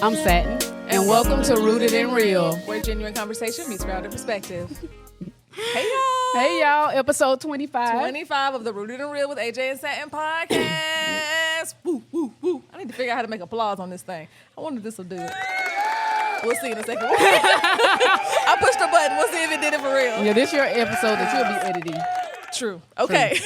I'm Satin, and welcome to Rooted in Real. Where genuine conversation meets grounded perspective. Hey, y'all. Hey, y'all. Episode 25. 25 of the Rooted in Real with AJ and Satin podcast. Woo, woo, woo. I need to figure out how to make applause on this thing. I wonder if this will do it. We'll see in a second. I pushed the button. We'll see if it did it for real. Yeah, this your episode that you'll be editing. True. Okay.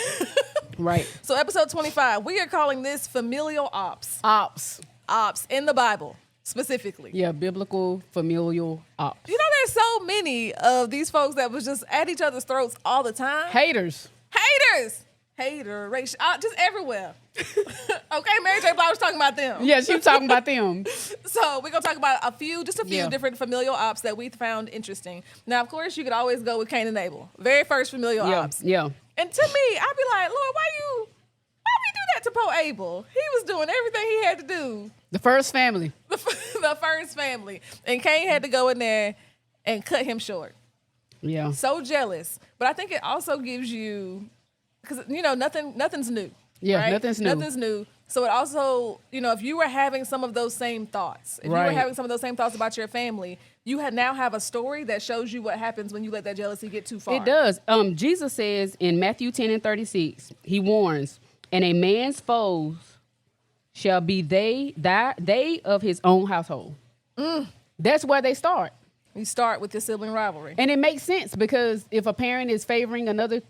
Right. So episode 25, we are calling this Familial Opps. Ops. Opps in the Bible, specifically. Yeah, biblical familial ops. You know, there's so many of these folks that was just at each other's throats all the time. Haters. Hateration. Just everywhere. Okay, Mary J. Blige was talking about them. Yeah, she was talking about them. So we're going to talk about a few Yeah. different familial ops that we found interesting. Now, of course, you could always go with Cain and Abel. Very first familial ops. Yeah. And to me, I'd be like, Lord, why we do that to poor Abel? He was doing everything he had to do. The first family. The first family. And Cain had to go in there and cut him short. Yeah. So jealous. But I think it also gives you, because, you know, nothing's new. Yeah, right? nothing's new. Nothing's new. So it also, you know, if you were having some of those same thoughts, if you were having some of those same thoughts about your family, you now have a story that shows you what happens when you let that jealousy get too far. It does. Jesus says in Matthew 10 and 36, he warns, and a man's foes shall be they of his own household. That's where they start. You start with your sibling rivalry. And it makes sense because if a parent is favoring another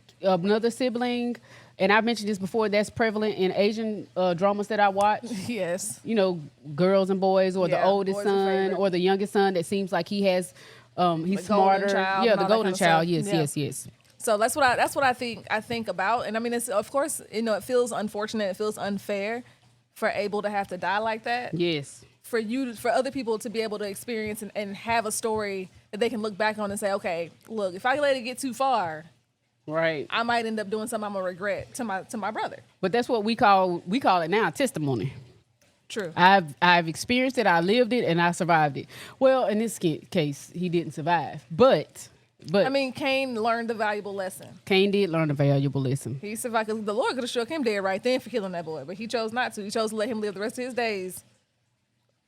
sibling, and I've mentioned this before, that's prevalent in Asian dramas that I watch. Yes. You know, girls and boys, or the oldest boys are son, favorite. or the youngest son that seems like he has, he's The smarter. golden child Yeah, and the all that golden kind of child. stuff. Yes. So that's what I think about. And I mean, it's, of course, you know, it feels unfortunate. It feels unfair for Abel to have to die like that. Yes. For other people to be able to experience and have a story that they can look back on and say, okay, look, if I let it get too far, Right. I might end up doing something I'm gonna regret to my brother. But that's what we call it now, testimony. True. I've experienced it, I lived it, and I survived it. Well, in this case, he didn't survive. But I mean, Cain learned a valuable lesson. Cain did learn a valuable lesson. He survived because the Lord could have struck him dead right then for killing that boy, but he chose not to. He chose to let him live the rest of his days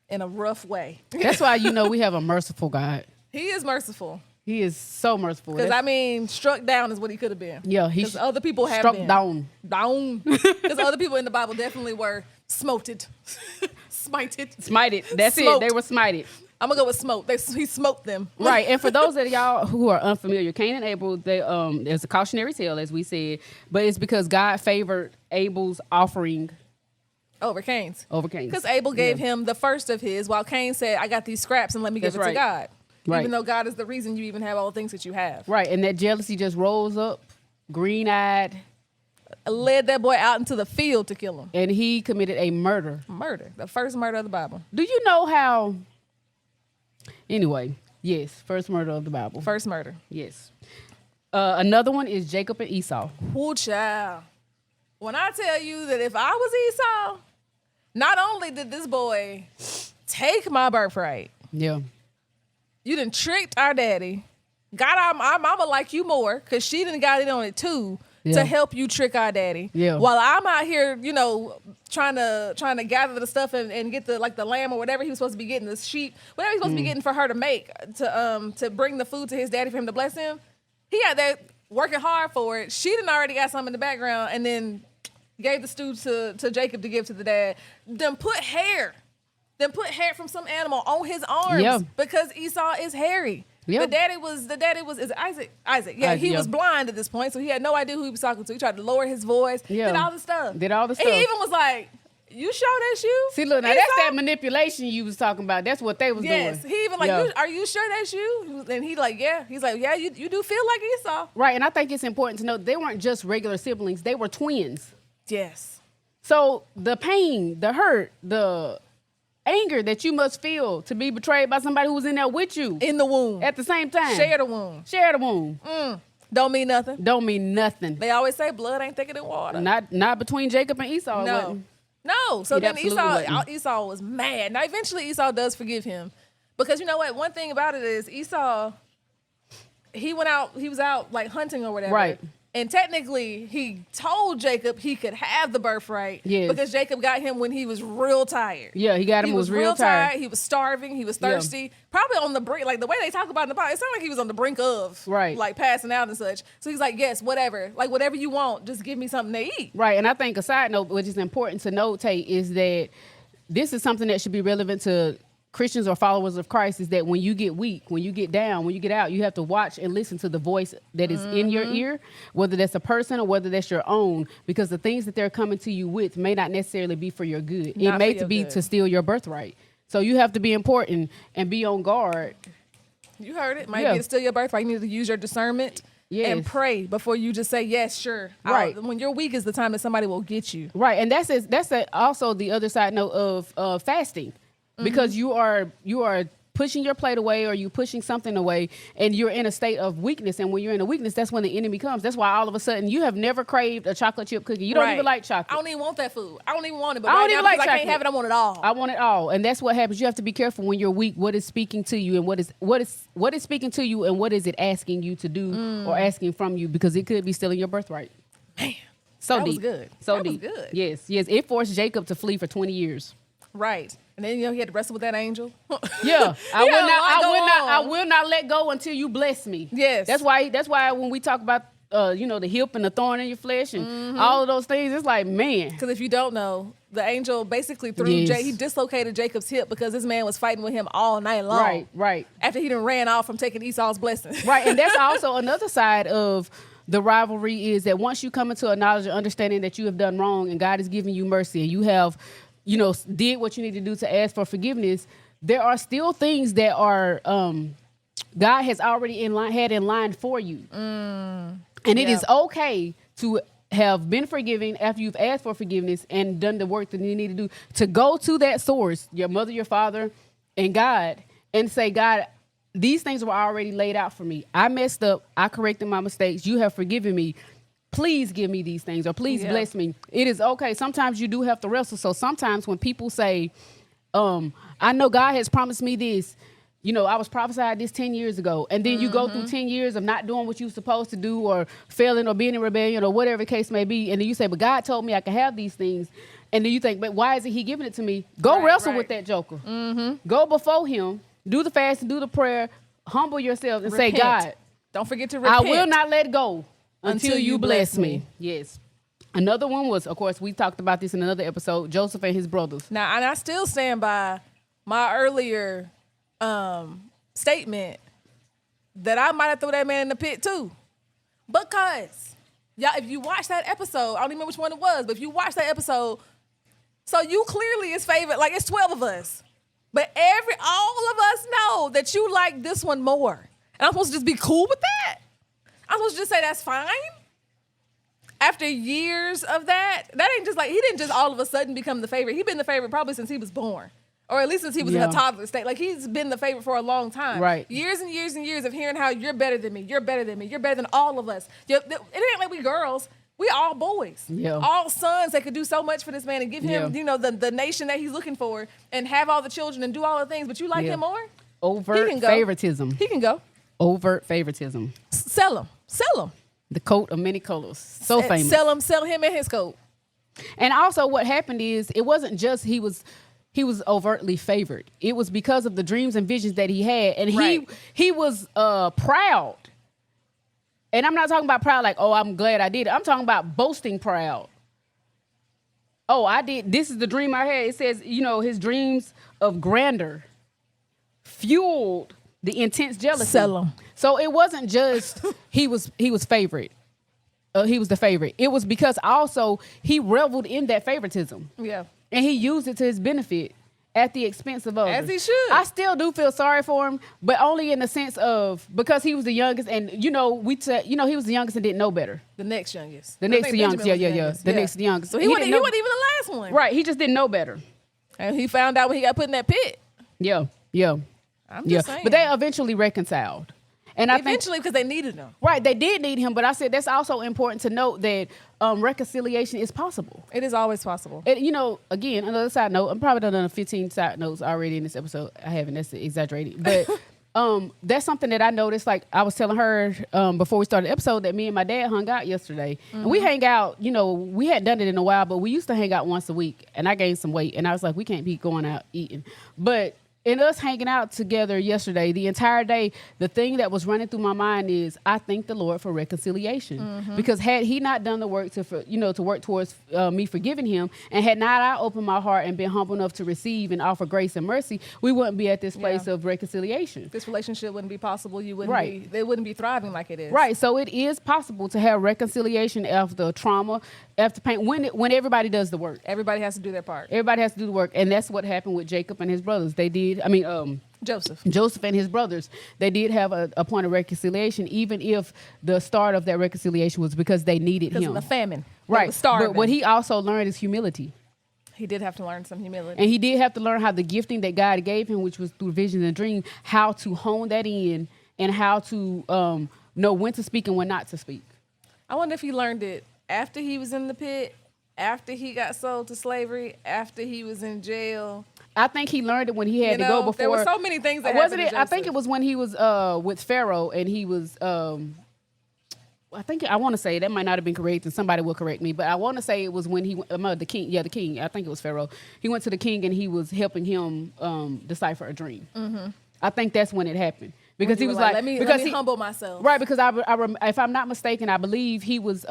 in a rough way. That's why we have a merciful God. He is merciful. He is so merciful. Because, I mean, struck down is what he could have been. Yeah, he Because other people have struck been. down. Down. Because other people in the Bible definitely were smoted. Smited. Smited. That's Smoked. it. They were smited. I'm going to go with smote. He smoked them. Right. And for those of y'all who are unfamiliar, Cain and Abel, there's a cautionary tale, as we said, but it's because God favored Abel's offering Over Cain's. over Cain's. Because Abel gave him the first of his, while Cain said, I got these scraps and let me give That's it to right. God. Right. Even though God is the reason you even have all the things that you have. Right. And that jealousy just rose up, green-eyed, Led that boy out into the field to kill him. and he committed a murder. Murder. The first murder of the Bible. Do you know how? Anyway, yes, first murder of the Bible. First murder. Yes. Another one is Jacob and Esau. Woo, child. When I tell you that if I was Esau, not only did this boy take my birthright, Yeah. you done tricked our daddy, got our mama like you more, because she done got in on it too, Yeah. to help you trick our daddy. Yeah. While I'm out here, you know, trying to gather the stuff and get the lamb or whatever he was supposed to be getting, the sheep, whatever he was supposed to be getting for her to make, to bring the food to his daddy for him to bless him. He got that working hard for it. She done already got something in the background and then gave the stew to Jacob to give to the dad. Then put hair from some animal on his arms, Yeah. because Esau is hairy. Yeah. The daddy was is it Isaac? Isaac. Yeah, he yeah. was blind at this point, so he had no idea who he was talking to. He tried to lower his voice. Yeah. Did all the stuff. Did all the And stuff. he even was like, "You show that shoe?" See, look, now Esau? that's that manipulation you was talking about. That's what they was Yes. doing. He even like, Yeah. "Are you sure that's you?" And he like, "Yeah." He's like, "Yeah, you do feel like Esau." Right, and I think it's important to note they weren't just regular siblings. They were twins. Yes. So the pain, the hurt, the anger that you must feel to be betrayed by somebody who was in there with you In the womb. at the same time. Share the womb. Share the wound. Don't mean nothing. Don't mean nothing. They always say blood ain't thicker than water. Not between Jacob and Esau. it No. wasn't. No. So It then absolutely wasn't. Esau was mad. Now eventually Esau does forgive him. Because you know what? One thing about it is Esau, he was out like hunting or whatever. Right. And technically, he told Jacob he could have the birthright because Jacob got him when he was real tired. Yeah, he got him when he was real tired. He was starving. He was thirsty. Probably on the brink. Like, the way they talk about it in the Bible, it sounded like he was on the brink of, like, passing out and such. So he's like, yes, whatever. Like, whatever you want, just give me something to eat. Right, and I think a side note, which is important to notate, is that this is something that should be relevant to Christians or followers of Christ, is that when you get weak, when you get down, when you get out, you have to watch and listen to the voice that is in your ear, whether that's a person or whether that's your own, because the things that they're coming to you with may not necessarily be for your good. It may be to steal your birthright. So you have to be important and be on guard. You heard it. Might be to steal your birthright. You need to use your discernment. Yes. And pray before you just say, yes, sure. Right. When you're weak is the time that somebody will get you. Right. And that's also the other side note of fasting. Because you are pushing your plate away, or you pushing something away, and you're in a state of weakness. And when you're in a weakness, that's when the enemy comes. That's why all of a sudden you have never craved a chocolate chip cookie. You don't even like chocolate. I don't even want that food. I don't even want it. But I don't even like chocolate. I can't have it. I want it all. I want it all. And that's what happens. You have to be careful when you're weak. What is speaking to you, and what is speaking to you, and what is it asking you to do or asking from you? Because it could be stealing your birthright. Man, so that deep. Was good. So that deep. Was good. Yes. It forced Jacob to flee for 20 years. Right. And then he had to wrestle with that angel. Yeah. I will not let go until you bless me. Yes. That's why when we talk about the hip and the thorn in your flesh and all of those things, it's like, man. Because if you don't know, the angel basically he dislocated Jacob's hip because this man was fighting with him all night long. Right. After he done ran off from taking Esau's blessing. Right. And that's also another side of the rivalry, is that once you come into a knowledge and understanding that you have done wrong and God is giving you mercy, and you have did what you need to do to ask for forgiveness, there are still things that are God has already had in line for you. And it is okay to have been forgiven after you've asked for forgiveness and done the work that you need to do, to go to that source, your mother, your father, and God, and say, God, these things were already laid out for me. I messed up. I corrected my mistakes. You have forgiven me. Please give me these things, or please bless me. It is okay. Sometimes you do have to wrestle. So sometimes when people say, I know God has promised me this, I was prophesied this 10 years ago. And then you go through 10 years of not doing what you're supposed to do, or failing, or being in rebellion, or whatever the case may be. And then you say, but God told me I could have these things. And then you think, but why isn't he giving it to me? Go wrestle with that joker. Go before him, do the fast and do the prayer, humble yourself and say, God, don't forget to repent. I will not let go until you bless me. Yes. Another one was, of course, we talked about this in another episode, Joseph and his brothers. Now, and I still stand by my earlier statement that I might have thrown that man in the pit too. Because, y'all, if you watch that episode, I don't even remember which one it was, but if you watch that episode, so you clearly is favored, like it's 12 of us. But all of us know that you like this one more. And I'm supposed to just be cool with that? I'm supposed to just say that's fine? After years of that ain't just like, he didn't just all of a sudden become the favorite. He's been the favorite probably since he was born. Or at least since he was in a toddler state. Like, he's been the favorite for a long time. Right. Years and years and years of hearing how you're better than me, you're better than me, you're better than all of us. It ain't like we girls. We all boys. Yeah. All sons that could do so much for this man and give him, the nation that he's looking for, and have all the children and do all the things. But you like him more? Overt favoritism. He can go. Overt favoritism. Sell him. The coat of many colors. So famous. Sell him and his coat. And also what happened is, it wasn't just he was overtly favored. It was because of the dreams and visions that he had. And he was proud. And I'm not talking about proud like, oh, I'm glad I did it. I'm talking about boasting proud. Oh, I did. This is the dream I had. It says, his dreams of grandeur fueled the intense jealousy. Sell him. So it wasn't just he was favorite. He was the favorite. It was because also he reveled in that favoritism. Yeah. And he used it to his benefit at the expense of others. As he should. I still do feel sorry for him, but only in the sense of, because he was the youngest, and he was the youngest and didn't know better. The next youngest. The next youngest, The next youngest. So he wasn't even the last one. Right, he just didn't know better. And he found out when he got put in that pit. Yeah. I'm just saying. But they eventually reconciled. And eventually, because they needed him. Right, they did need him, but I said that's also important to note that reconciliation is possible. It is always possible. And, again, another side note, I'm probably done 15 side notes already in this episode. I haven't, that's exaggerated. But That's something that I noticed. Like I was telling her before we started the episode that me and my dad hung out yesterday. And we hang out, we hadn't done it in a while, but we used to hang out once a week. And I gained some weight. And I was like, we can't be going out eating. But in us hanging out together yesterday, the entire day, the thing that was running through my mind is I thank the Lord for reconciliation. Because had he not done the work to work towards me forgiving him, and had not I opened my heart and been humble enough to receive and offer grace and mercy, we wouldn't be at this place of reconciliation. This relationship wouldn't be possible. You wouldn't be. They wouldn't be thriving like it is. Right. So it is possible to have reconciliation after trauma, after pain, when everybody does the work. Everybody has to do their part. Everybody has to do the work, and that's what happened with Jacob and his brothers. They did. Joseph and his brothers, they did have a point of reconciliation, even if the start of that reconciliation was because they needed him. Because of the famine. Right. But what he also learned is humility. He did have to learn some humility. And he did have to learn how the gifting that God gave him, which was through visions and dreams, how to hone that in and how to know when to speak and when not to speak. I wonder if he learned it after he was in the pit, after he got sold to slavery, after he was in jail. I think he learned it when he had to go before. There were so many things that wasn't happened it? I think it was when he was with Pharaoh and he was. I want to say that might not have been correct, and somebody will correct me. But I want to say it was when he the king. Yeah, the king. I think it was Pharaoh. He went to the king and he was helping him decipher a dream. I think that's when it happened because he was like, let me humble myself. Right, because if I'm not mistaken, I believe he was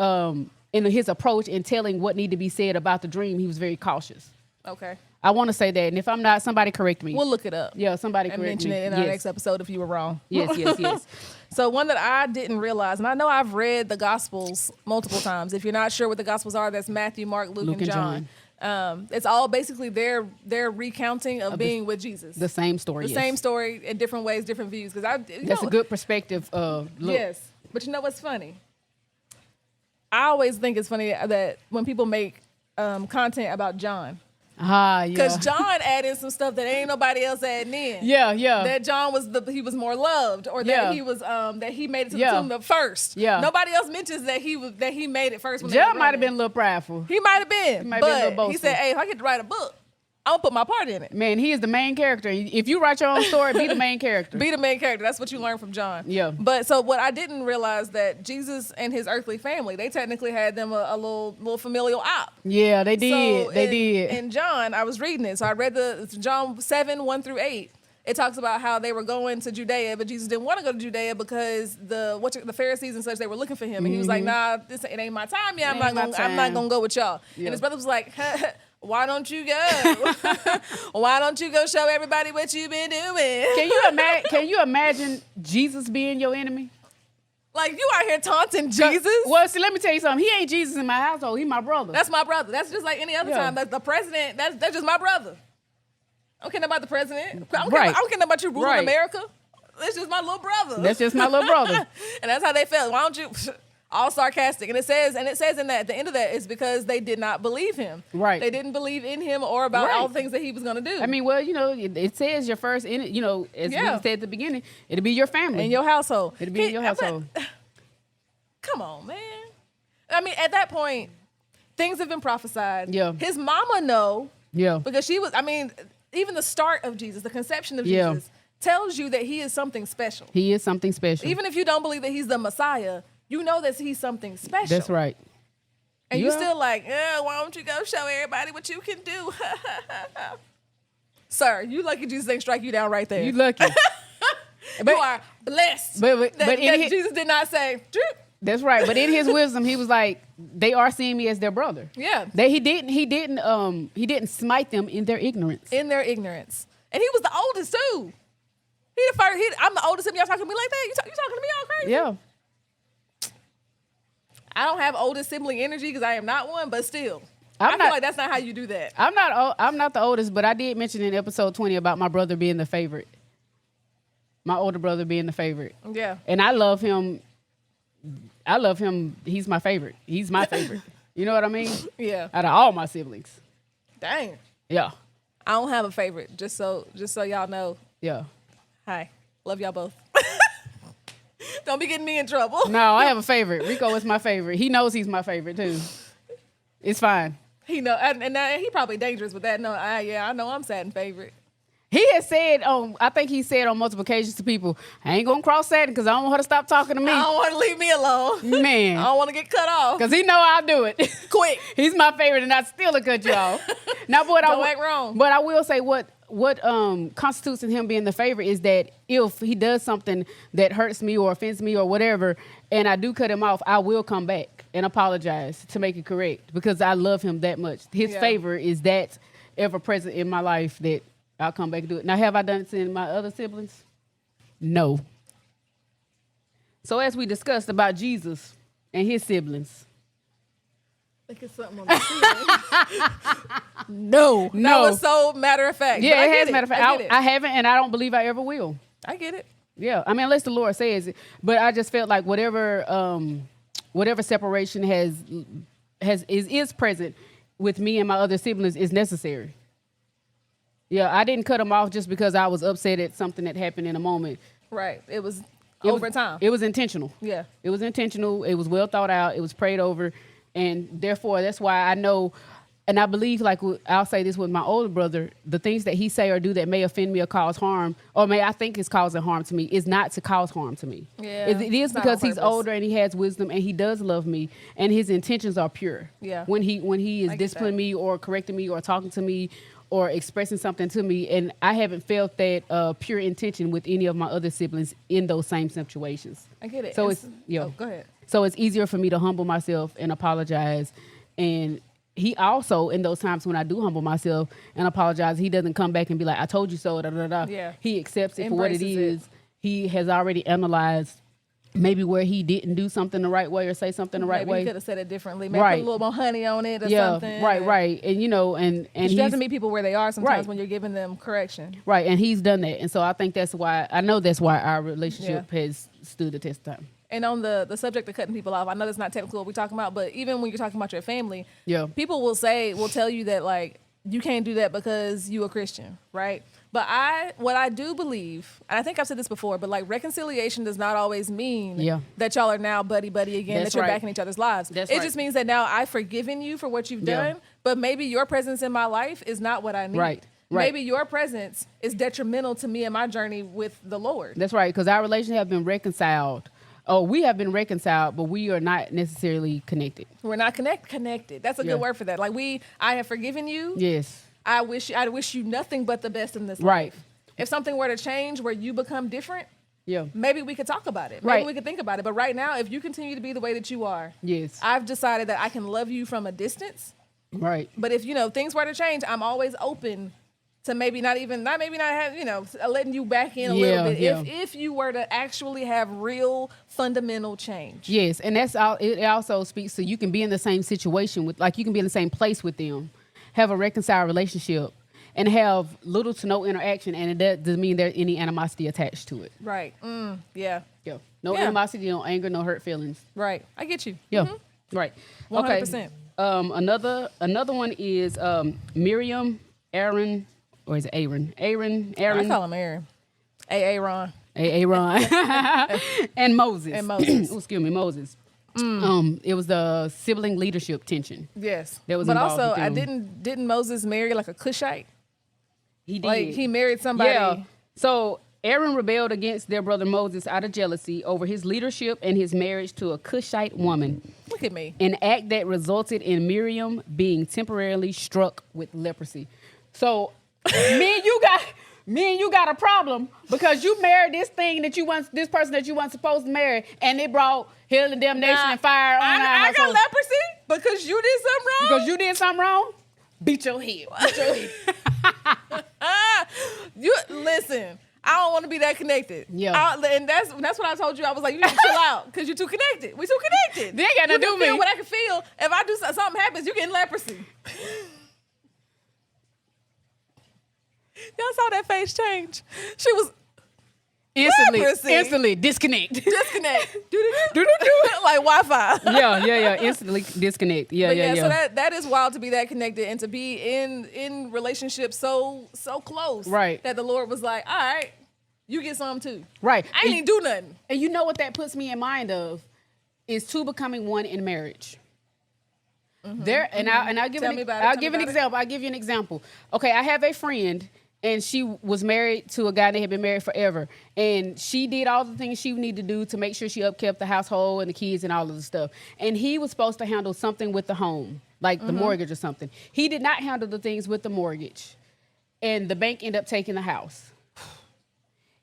in his approach in telling what needed to be said about the dream. He was very cautious. Okay. I want to say that, and if I'm not, somebody correct me. We'll look it up. Yeah, somebody correct me. And mention it in our next episode if you were wrong. Yes. So one that I didn't realize, and I know I've read the Gospels multiple times. If you're not sure what the Gospels are, that's Matthew, Mark, Luke and John. It's all basically their recounting of being with Jesus. The same story. Same story in different ways, different views. That's a good perspective. Look. Yes, but you know what's funny? I always think it's funny that when people make content about John. Yeah. Because John added some stuff that ain't nobody else adding in. Yeah. That John he was more loved, or that he was that he made it to the tomb the first. Yeah. Nobody else mentions that he made it first. John might have been a little prideful. He might have been, but he said, "Hey, if I get to write a book, I'm gonna put my part in it." Man, he is the main character. If you write your own story, be the main character. Be the main character. That's what you learn from John. Yeah. But so what I didn't realize that Jesus and his earthly family, they technically had them a little familial op. Yeah, they did. So they did. In John, I was reading it. So I read John 7:1-8. It talks about how they were going to Judea, but Jesus didn't want to go to Judea because the Pharisees and such, they were looking for him. And he was like, nah, it ain't my time yet. I'm not gonna go with y'all. Yeah. And his brother was like, why don't you go? Why don't you go show everybody what you've been doing? Can you imagine Jesus being your enemy? Like, you out here taunting Jesus? Well, see, let me tell you something. He ain't Jesus in my household. He my brother. That's my brother. That's just like any other time. That's the president. That's just my brother. I don't care about the president. I don't care about you ruling America. That's just my little brother. That's just my little brother. And that's how they felt. Why don't you... All sarcastic. And it says in that, at the end of that, is because they did not believe him. Right. They didn't believe in him or about all the things that he was going to do. I mean, well, it says your first, as we said at the beginning, it'll be your family. In your household. It'll be in your household. Come on, man. I mean, at that point, things have been prophesied. Yeah. His mama know. Yeah. Because she was, even the start of Jesus, the conception of Jesus, tells you that he is something special. He is something special. Even if you don't believe that he's the Messiah, you know that he's something special. That's right. And you still like, why don't you go show everybody what you can do? Sir, you lucky Jesus ain't strike you down right there. You lucky. You are blessed. But Jesus did not say, Droop. That's right. But in his wisdom, he was like, they are seeing me as their brother. Yeah. He didn't smite them in their ignorance. In their ignorance. And he was the oldest too. He the first. I'm the oldest, and y'all talking to me like that? You talking to me all crazy? Yeah. I don't have oldest sibling energy because I am not one, but still. I feel like that's not how you do that. I'm not the oldest, but I did mention in episode 20 about my brother being the favorite. My older brother being the favorite. Yeah. And I love him. He's my favorite. He's my favorite. You know what I mean? Yeah. Out of all my siblings. Dang. Yeah. I don't have a favorite, just so y'all know. Yeah. Hi. Love y'all both. Don't be getting me in trouble. No, I have a favorite. Rico is my favorite. He knows he's my favorite too. It's fine. He know, and he probably dangerous with that. No, I know I'm sad and favorite. He has said I think he said on multiple occasions to people, I ain't gonna cross that because I don't want her to stop talking to me. I don't want to leave me alone. Man. I don't want to get cut off. Because he know I'll do it. Quick. He's my favorite and I still cut you off. Now, but Don't act wrong. But I will say what constitutes in him being the favorite is that if he does something that hurts me or offends me or whatever, and I do cut him off, I will come back and apologize to make it correct because I love him that much. His favor is that ever present in my life that I'll come back and do it. Now, have I done it to my other siblings? No. So as we discussed about Jesus and his siblings. Think it's something on the ceiling. No. That was so matter of fact. Yeah, But it has matter of fact. I haven't, and I don't believe I ever will. I get it. Yeah, I mean, unless the Lord says it. But I just felt like whatever separation is present with me and my other siblings is necessary. Yeah, I didn't cut them off just because I was upset at something that happened in a moment. Right. It was over time. It was intentional. Yeah. It was intentional. It was well thought out. It was prayed over. And therefore, that's why I know, and I believe, like I'll say this with my older brother, the things that he say or do that may offend me or cause harm, or may I think is causing harm to me, is not to cause harm to me. Yeah, it is because he's older and he has wisdom and he does love me and his intentions are pure. Yeah. When he is disciplining me or correcting me or talking to me or expressing something to me, and I haven't felt that pure intention with any of my other siblings in those same situations. I get it. So go ahead. So it's easier for me to humble myself and apologize. And he also, in those times when I do humble myself and apologize, he doesn't come back and be like, I told you so, da, da, da. Yeah. He accepts it for what it Embraces is. He has already analyzed maybe where he didn't do something the right way or say something the right way. He could have said it differently. Maybe put a little more honey on it or something. Right. And, and you have to meet people where they are sometimes Right. when you're giving them correction. Right, and he's done that. And so I think that's why our relationship has stood the test of time. And on the subject of cutting people off, I know that's not technically what we're talking about, but even when you're talking about your family, people will tell you that, like, you can't do that because you a Christian, right? But what I do believe, and I think I've said this before, but like reconciliation does not always mean that y'all are now buddy again, that you're back in each other's lives. It just means that now I've forgiven you for what you've done, but maybe your presence in my life is not what I need. Right. Maybe your presence is detrimental to me and my journey with the Lord. That's right, because our relationship have been reconciled. Oh, we have been reconciled, but we are not necessarily connected. We're not connected. That's a good word for that. Like I have forgiven you. Yes. I wish you nothing but the best in this life. If something were to change where you become different, maybe we could talk about it. Maybe we could think about it. But right now, if you continue to be the way that you are, I've decided that I can love you from a distance. Right. But if things were to change, I'm always open to maybe not have, letting you back in a little bit. If you were to actually have real fundamental change. Yes, and that's all. It also speaks to you can be in the same situation with, like, you can be in the same place with them, have a reconciled relationship, and have little to no interaction, and it doesn't mean there's any animosity attached to it. Right. Yeah. No animosity, no anger, no hurt feelings. Right. I get you. Yeah. Mm-hmm. Right. 100%. Okay. Another one is Miriam, Aaron. Or is it Aaron? Aaron. I call him Aaron. Aaron. Aaron. And Moses. Oh, excuse me, Moses. It was the sibling leadership tension. Yes. That was but involved also, with them. didn't Moses marry like a Cushite? He did. Like he married somebody. Yeah. So Aaron rebelled against their brother Moses out of jealousy over his leadership and his marriage to a Cushite woman. Look at me. An act that resulted in Miriam being temporarily struck with leprosy. So me and you got a problem because you married this person that you weren't supposed to marry, and it brought hell and damnation and fire on our I got household. leprosy because you did something wrong. Because you did something wrong. Beat your head. You listen. I don't want to be that connected. Yeah. And that's what I told you. I was like, you need to chill out because you're too connected. We too connected. They ain't got nothing to do with me. Feel what I can feel. If I do something happens, you getting leprosy. Y'all saw that face change. She was instantly disconnect. Like Wi-Fi. Yeah. Instantly disconnect. Yeah. So that is wild to be that connected and to be in relationships so close. Right. That the Lord was like, all right, you get some too. Right. I ain't even do nothing. And you know what that puts me in mind of is two becoming one in marriage. I'll give you an example. Okay, I have a friend, and she was married to a guy that had been married forever. And she did all the things she needed to do to make sure she upkept the household and the kids and all of the stuff. And he was supposed to handle something with the home, like the mortgage or something. He did not handle the things with the mortgage. And the bank ended up taking the house.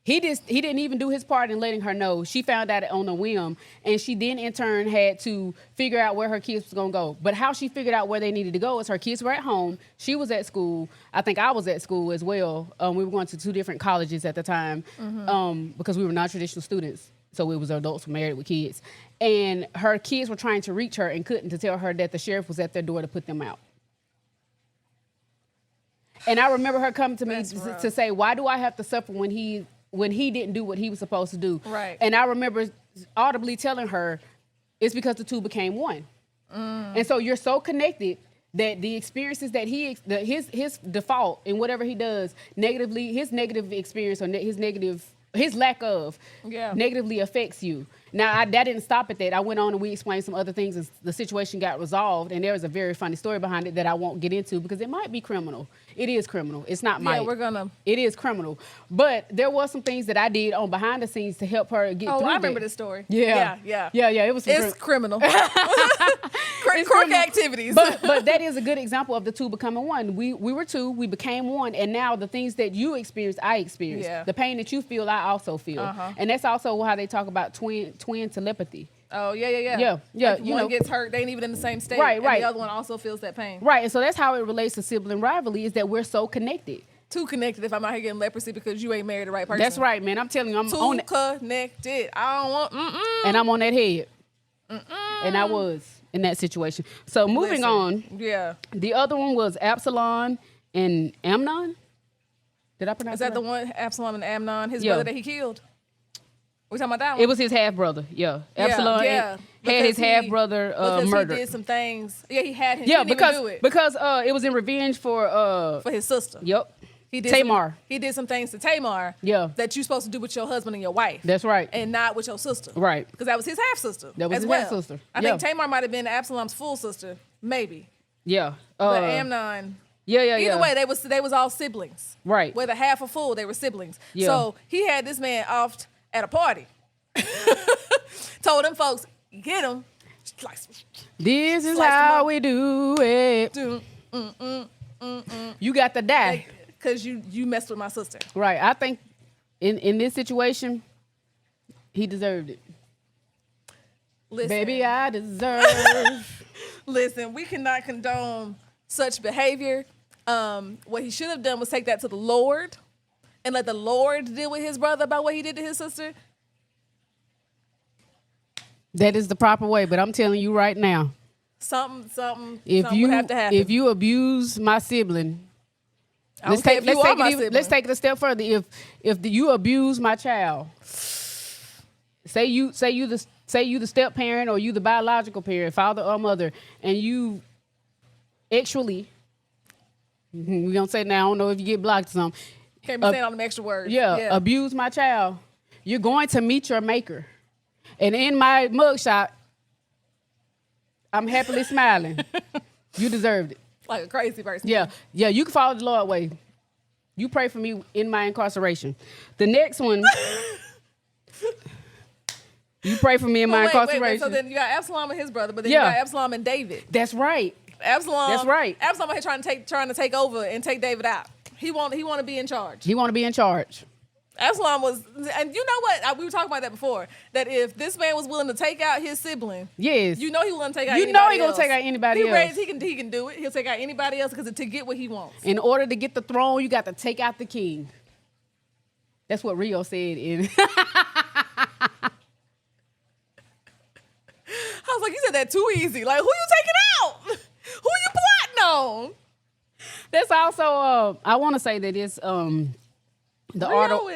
He didn't even do his part in letting her know. She found out on a whim, and she then in turn had to figure out where her kids was gonna go. But how she figured out where they needed to go is her kids were at home, she was at school. I think I was at school as well. We were going to 2 different colleges at the time because we were non-traditional students. So it was adults married with kids, and her kids were trying to reach her and couldn't, to tell her that the sheriff was at their door to put them out. And I remember her coming to me to say, "Why do I have to suffer when he didn't do what he was supposed to do?" Right. And I remember audibly telling her, it's because the 2 became one. And so you're so connected that the experiences that his default in whatever he does negatively, his negative experience or his lack of negatively affects you. Now, that didn't stop at that. I went on and we explained some other things, and the situation got resolved. And there was a very funny story behind it that I won't get into because it might be criminal. It is criminal. It's not might. It is criminal. But there was some things that I did on behind the scenes to help her get through I that. remember this story. Yeah. It was. It's criminal. Crook activities. But that is a good example of the 2 becoming one. We were 2, we became one, and now the things that you experienced, I experienced. Yeah. The pain that you feel, I also feel. And that's also how they talk about twin telepathy. Oh, yeah. Yeah. Like one gets hurt, they ain't even in the same state. Right. And the other one also feels that pain. Right, and so that's how it relates to sibling rivalry, is that we're so connected. Too connected if I'm out here getting leprosy because you ain't married the right person. That's right, man. I'm telling you, I'm on it. Too connected. I don't want, And I'm on that head. And I was in that situation. So moving on. Yeah. The other one was Absalom and Amnon. Did I pronounce Is that right? the one, Absalom and Amnon, his brother that he killed? We talking about that one? It was his half brother. Yeah, Absalom had his half brother murdered. He did some things. Yeah, he had him. Yeah, because it was in revenge for his sister. Yep. He did Tamar. He did some things to Tamar. Yeah. That you're supposed to do with your husband and your wife. That's right. And not with your sister. Right. Because that was his half sister. That was as his well. half sister. I think Tamar might have been Absalom's full sister, maybe. Yeah. But Amnon. Yeah. Either way, they was all siblings. Right. Whether half or full, they were siblings. Yeah. So he had this man off at a party. Told them folks, get him. Like, this is how we do it. You got to die. Because you messed with my sister. Right. I think in this situation, he deserved it. Listen, baby, I deserve. Listen, we cannot condone such behavior. What he should have done was take that to the Lord and let the Lord deal with his brother about what he did to his sister. That is the proper way, but I'm telling you right now. Something would have to happen. If you abuse my sibling, let's take it a step further. If you abuse my child, say you the step parent or you the biological parent, father or mother, and you actually, we gonna say now, I don't know if you get blocked or something. Can't be saying all them extra words. Yeah, abuse my child. You're going to meet your maker. And in my mugshot, I'm happily smiling. You deserved it. Like a crazy person. Yeah, you can follow the Lord way. You pray for me in my incarceration. The next one, you pray for me in my incarceration. Wait. So then you got Absalom and his brother, but then you got Absalom and David. That's right. Absalom here trying to take over and take David out. He want to be in charge. He want to be in charge. Absalom was, and you know what? We were talking about that before. That if this man was willing to take out his sibling, yes, you know he willing to take out. You know he gonna take out anybody else. He can do it. He'll take out anybody else because to get what he wants. In order to get the throne, you got to take out the king. That's what Rio said. I was like, you said that too easy. Like, who you taking out? Who you plotting on? That's also. I want to say that it's the Rio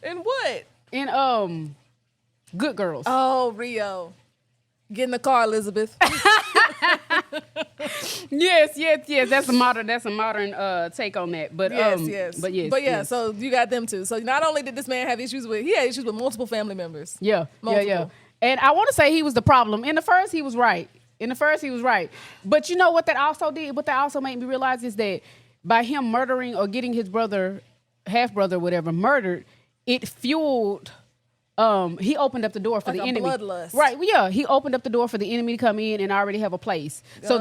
and what? In Good Girls. Oh, Rio. Get in the car, Elizabeth. Yes. That's a modern take on that. But yes. So you got them too. So not only did this man have issues with, he had issues with multiple family members. Yeah. And I want to say he was the problem. In the first, he was right. But you know what that also did? What that also made me realize is that by him murdering or getting his brother, half brother, whatever, murdered, it fueled. He opened up the door for like the a enemy. bloodlust. Right. Well, yeah. He opened up the door for the enemy to come in and already have a place. So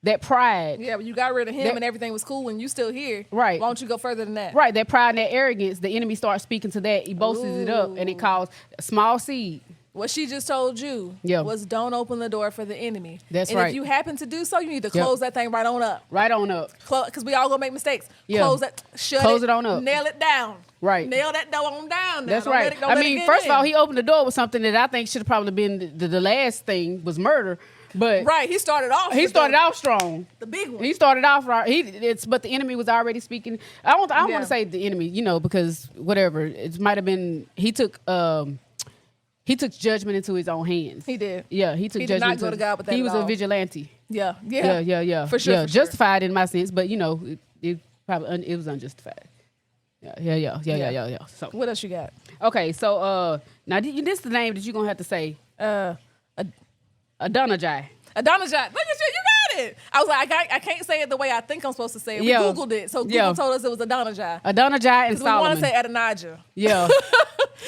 that pride. Yeah, but you got rid of him and everything was cool and you still here. Right. Why don't you go further than that? Right. That pride and that arrogance, the enemy starts speaking to that. He boasts it up and it caused a small seed. What she just told you was don't open the door for the enemy. That's and right. if you happen to do so, you need to close that thing right on up. Right on up. Because we all gonna make mistakes. Yeah. Close that. Close it on up. Nail it down. Right. Nail that door on down. Now. That's Don't right. Let it First in. of all, he opened the door with something that I think should have probably been the last thing was murder. But right, he started off. Off strong. The big one. He started off right. But the enemy was already speaking. I don't want to say the enemy, because whatever it might have been. He took judgment into his own hands. He did. Yeah, he took He judgment. did not go to God with that. He was at all. a vigilante. Yeah. For sure. For Justified in my sense, but it probably it was unjustified. Yeah. So what else you got? okay, so now this is the name that you're gonna have to say. Adonijah. Adonijah. Look at you. You got it. I was like, I can't say it the way I think I'm supposed to say it. We Googled it. So Google told us it was Adonijah. Adonijah and We Solomon. want to say Adonijah. Yeah.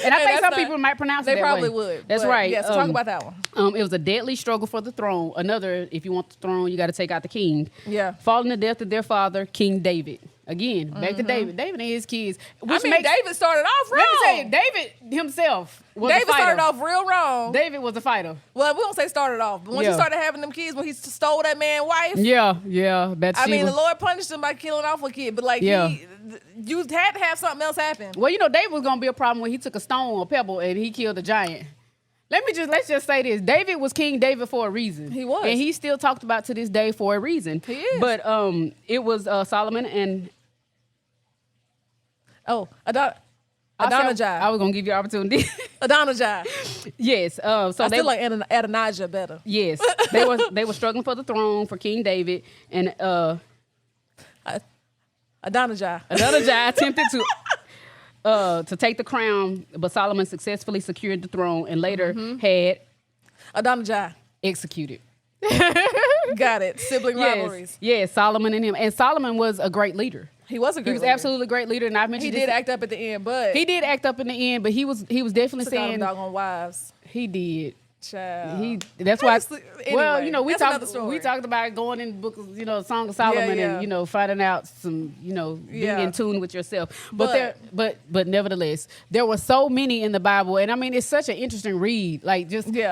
And I think some that's people might pronounce it They that probably way. would. That's but right. Yes, talk about that one. It was a deadly struggle for the throne. Another, if you want the throne, you got to take out the king. Yeah. Following the death of their father, King David. Again, back to David. David and his kids. David started off wrong. Let me say, David himself was a David fighter. started off real wrong. David was a fighter. Well, we don't say started off, but once he started having them kids, when he stole that man's wife. Yeah. The Lord punished him by killing off a kid, but you had to have something else happen. Well, David was gonna be a problem when he took a stone or a pebble and he killed a giant. Let's just say this. David was King David for a reason. He was. And he's still talked about to this day for a reason. He is. But it was Solomon and Adonijah. I was gonna give you opportunity. Adonijah. Yes. So I still like Adonijah better. Yes. They were struggling for the throne for King David and Adonijah. Adonijah attempted to take the crown, but Solomon successfully secured the throne and later had Adonijah. executed. Got it. Sibling rivalries. Yes, Solomon and him. And Solomon was a great leader. He was a great leader. Absolutely a great leader. And I mentioned he did act up at the end, but he did act up in the end, but he was definitely took all them saying doggone wives. he did. Child. That's why. Anyway, Well, we that's talked about going in the book, Song of Solomon, and finding out some, being in tune with yourself. But nevertheless, there were so many in the Bible, and I mean, it's such an interesting read. Like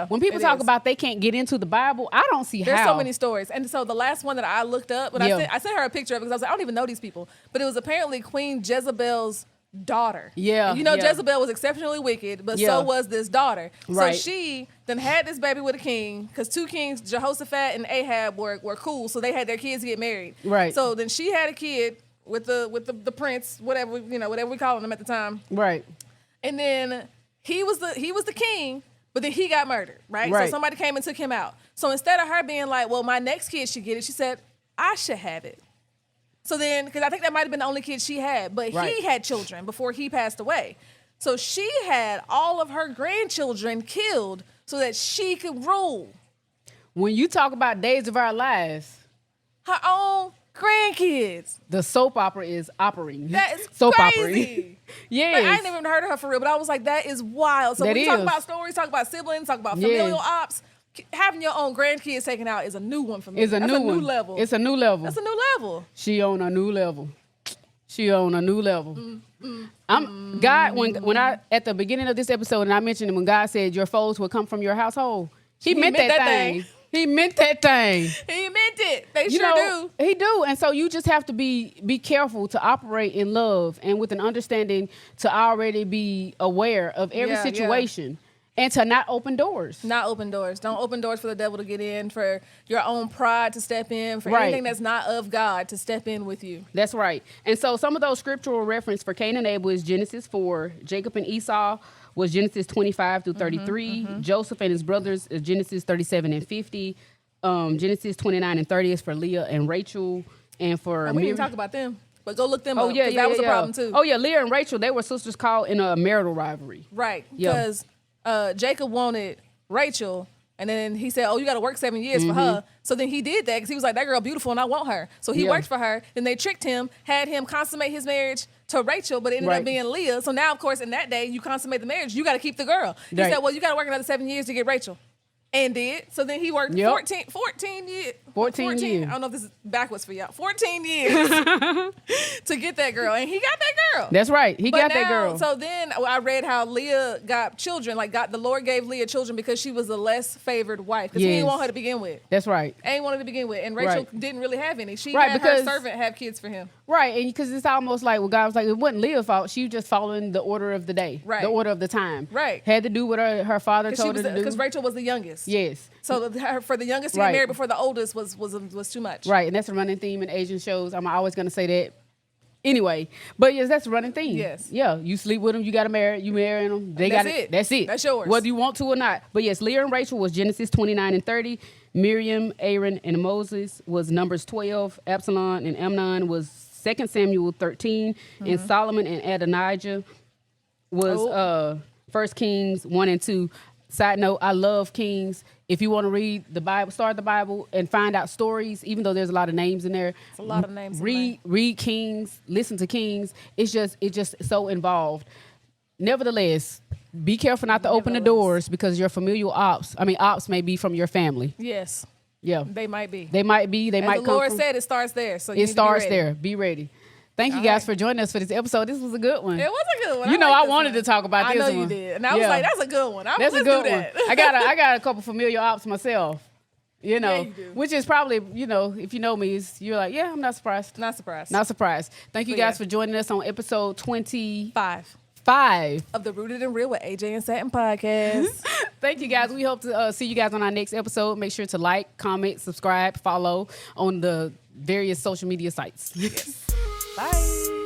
when people talk about they can't get into the Bible, I don't see how. There's so many stories, and so the last one that I looked up, and I sent her a picture of it because I was like, I don't even know these people, but it was apparently Queen Jezebel's daughter. Yeah. Jezebel was exceptionally wicked, but so was this daughter. Right. So she then had this baby with a king, because two kings, Jehoshaphat and Ahab, were cool, so they had their kids get married. Right. So then she had a kid with the prince, whatever we calling him at the time. Right. And then he was the king, but then he got murdered, right? So somebody came and took him out. So instead of her being like, well, my next kid should get it, she said, I should have it. So then, because I think that might have been the only kid she had, but he had children before he passed away. So she had all of her grandchildren killed so that she could rule. When you talk about Days of Our Lives, her own grandkids. The soap opera is operating. That is soap crazy. Yes. Like, I ain't even heard of her for real, but I was like, that is wild. So when we talk about stories, talk about siblings, talk about familial ops, having your own grandkids taken out is a new one for me. It's a new level. It's a new level. That's a new level. She on a new level. God, when I at the beginning of this episode, and I mentioned when God said your foes will come from your household, He meant that thing. He meant that thing. He meant it. They sure do. He do. And so you just have to be careful to operate in love and with an understanding to already be aware of every situation. And to not open doors. Not open doors. Don't open doors for the devil to get in, for your own pride to step in, for anything that's not of God to step in with you. That's right. And so some of those scriptural reference for Cain and Abel is Genesis 4. Jacob and Esau was Genesis 25 through 33. Joseph and his brothers is Genesis 37 and 50. Genesis 29 and 30 is for Leah and Rachel. And for we didn't talk about them. But go look them up. That was a problem too. Oh, yeah. Leah and Rachel, they were sisters caught in a marital rivalry. Right. Because Jacob wanted Rachel, And then he said, oh, you got to work 7 years for her. So then he did that because he was like, that girl beautiful and I want her. So he worked for her. Then they tricked him, had him consummate his marriage to Rachel, but it ended up being Leah. So now, of course, in that day, you consummate the marriage, you got to keep the girl. He said, well, you got to work another 7 years to get Rachel. And did. So then he worked 14 years. 14 years. I don't know if this is backwards for y'all. 14 years to get that girl. And he got that girl. That's right. He got that girl. So then I read how Leah got children. Like the Lord gave Leah children because she was the less favored wife. Because he didn't want her to begin with. That's right. Ain't want her to begin with. And Rachel didn't really have any. She had her servant have kids for him. Right. And because it's almost like, well, God was like, it wasn't Leah's fault. She was just following the order of the day. Right. The order of the time. Right. Had to do what her father told her to do. Because Rachel was the youngest. Yes. So for the youngest to get married before the oldest was too much. Right, and that's a running theme in Asian shows. I'm always going to say that. Anyway, but yes, that's a running theme. Yes. Yeah, you sleep with them, you got to marry, you marrying them. That's it. That's it. That's yours. Whether you want to or not. But yes, Leah and Rachel was Genesis 29 and 30. Miriam, Aaron, and Moses was Numbers 12. Absalom and Amnon was 2 Samuel 13. And Solomon and Adonijah was 1 Kings 1 and 2. Side note, I love Kings. If you want to read the Bible, start the Bible and find out stories, even though there's a lot of names in there. It's a lot of names. Read Kings, listen to Kings. It's just so involved. Nevertheless, be careful not to open the doors because your familial ops may be from your family. Yes. Yeah. They might be. They might be. They might come. The Lord said it starts there. So it starts there. Be ready. Thank you guys for joining us for this episode. This was a good one. It was a good one. You know, I wanted to talk about this one. I know you did. And I was like, that's a good one. That's a good one. I got a couple familiar ops myself. You know, which is probably, if you know me, you're like, yeah, I'm not surprised. Not surprised. Not surprised. Thank you guys for joining us on episode 25 of the Rooted and Real with AJ and Satin podcast. Thank you guys. We hope to see you guys on our next episode. Make sure to like, comment, subscribe, follow on the various social media sites. Yes. Bye.